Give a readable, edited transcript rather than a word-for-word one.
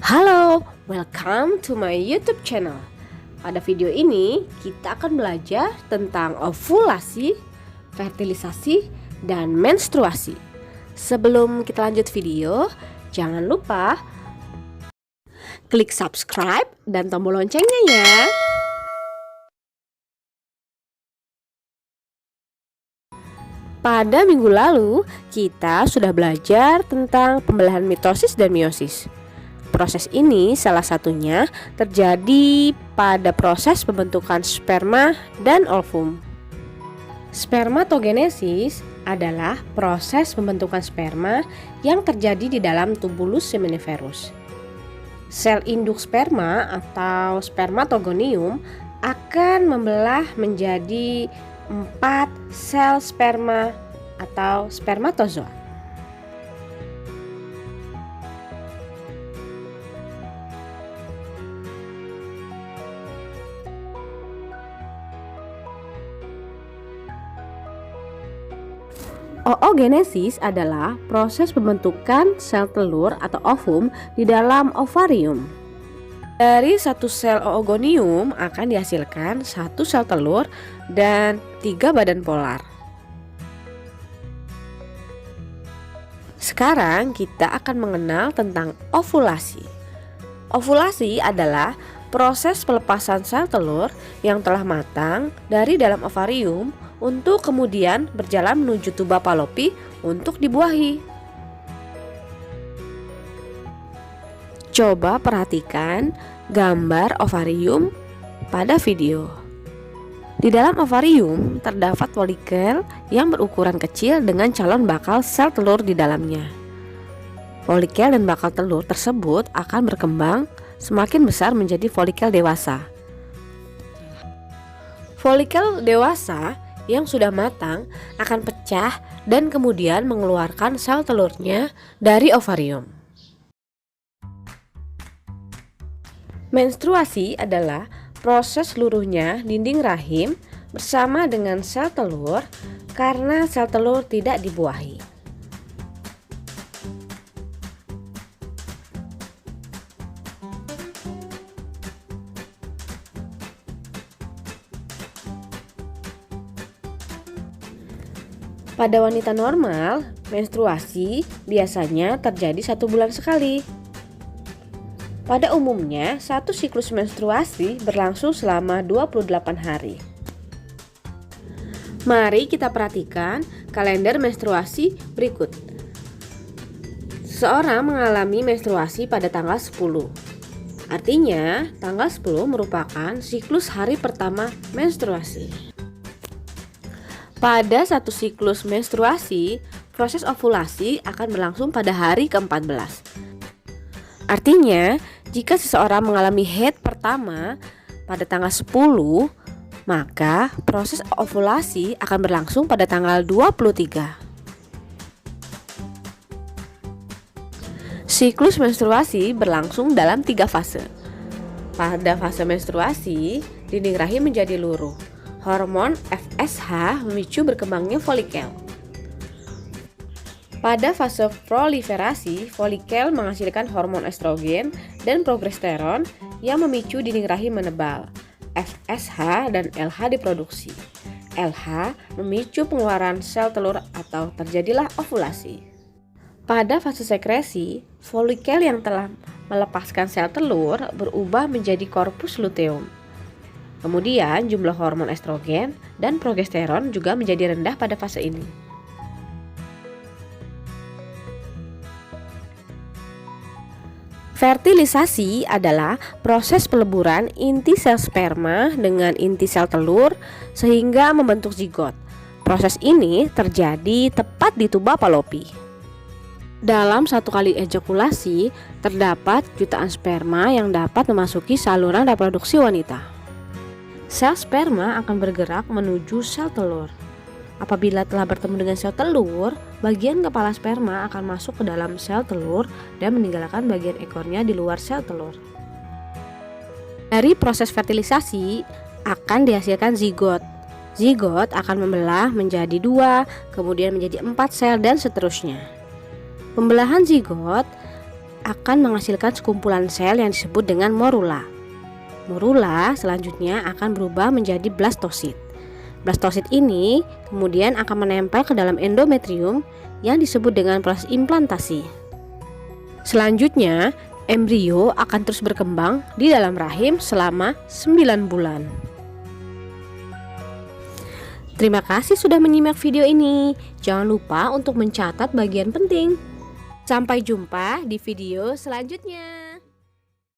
Halo, welcome to my YouTube channel. Pada video ini kita akan belajar tentang ovulasi, fertilisasi, dan menstruasi. Sebelum kita lanjut video, jangan lupa klik subscribe dan tombol loncengnya ya. Pada minggu lalu, kita sudah belajar tentang pembelahan mitosis dan meiosis. Proses ini salah satunya terjadi pada proses pembentukan sperma dan ovum. Spermatogenesis adalah proses pembentukan sperma yang terjadi di dalam tubulus seminiferus. Sel induk sperma atau spermatogonium akan membelah menjadi 4 sel sperma atau spermatozoa. Oogenesis adalah proses pembentukan sel telur atau ovum di dalam ovarium. Dari satu sel oogonium akan dihasilkan satu sel telur dan 3 badan polar. Sekarang kita akan mengenal tentang ovulasi. Ovulasi adalah proses pelepasan sel telur yang telah matang dari dalam ovarium untuk kemudian berjalan menuju tuba Fallopi untuk dibuahi. Coba perhatikan gambar ovarium pada video. Di dalam ovarium terdapat folikel yang berukuran kecil dengan calon bakal sel telur di dalamnya. Folikel dan bakal telur tersebut akan berkembang semakin besar menjadi folikel dewasa. Folikel dewasa yang sudah matang akan pecah dan kemudian mengeluarkan sel telurnya dari ovarium. Menstruasi adalah proses luruhnya dinding rahim bersama dengan sel telur karena sel telur tidak dibuahi. Pada wanita normal, menstruasi biasanya terjadi 1 bulan sekali. Pada umumnya, satu siklus menstruasi berlangsung selama 28 hari. Mari kita perhatikan kalender menstruasi berikut. Seseorang mengalami menstruasi pada tanggal 10. Artinya, tanggal 10 merupakan siklus hari pertama menstruasi. Pada satu siklus menstruasi, proses ovulasi akan berlangsung pada hari ke-14. Artinya, jika seseorang mengalami haid pertama pada tanggal 10, maka proses ovulasi akan berlangsung pada tanggal 23. Siklus menstruasi berlangsung dalam 3 fase. Pada fase menstruasi, dinding rahim menjadi luruh. Hormon FSH memicu berkembangnya folikel. Pada fase proliferasi, folikel menghasilkan hormon estrogen dan progesteron yang memicu dinding rahim menebal. FSH dan LH diproduksi. LH memicu pengeluaran sel telur atau terjadilah ovulasi. Pada fase sekresi, folikel yang telah melepaskan sel telur berubah menjadi korpus luteum. Kemudian jumlah hormon estrogen dan progesteron juga menjadi rendah pada fase ini. Fertilisasi adalah proses peleburan inti sel sperma dengan inti sel telur sehingga membentuk zigot. Proses ini terjadi tepat di tuba Fallopi. Dalam satu kali ejakulasi, terdapat jutaan sperma yang dapat memasuki saluran reproduksi wanita. Sel sperma akan bergerak menuju sel telur. Apabila telah bertemu dengan sel telur, bagian kepala sperma akan masuk ke dalam sel telur dan meninggalkan bagian ekornya di luar sel telur. Dari proses fertilisasi akan dihasilkan zigot. Zigot akan membelah menjadi 2, kemudian menjadi 4 sel dan seterusnya. Pembelahan zigot akan menghasilkan sekumpulan sel yang disebut dengan morula. Morula selanjutnya akan berubah menjadi blastosit. Blastosit ini kemudian akan menempel ke dalam endometrium yang disebut dengan proses implantasi. Selanjutnya, embrio akan terus berkembang di dalam rahim selama 9 bulan. Terima kasih sudah menyimak video ini. Jangan lupa untuk mencatat bagian penting. Sampai jumpa di video selanjutnya.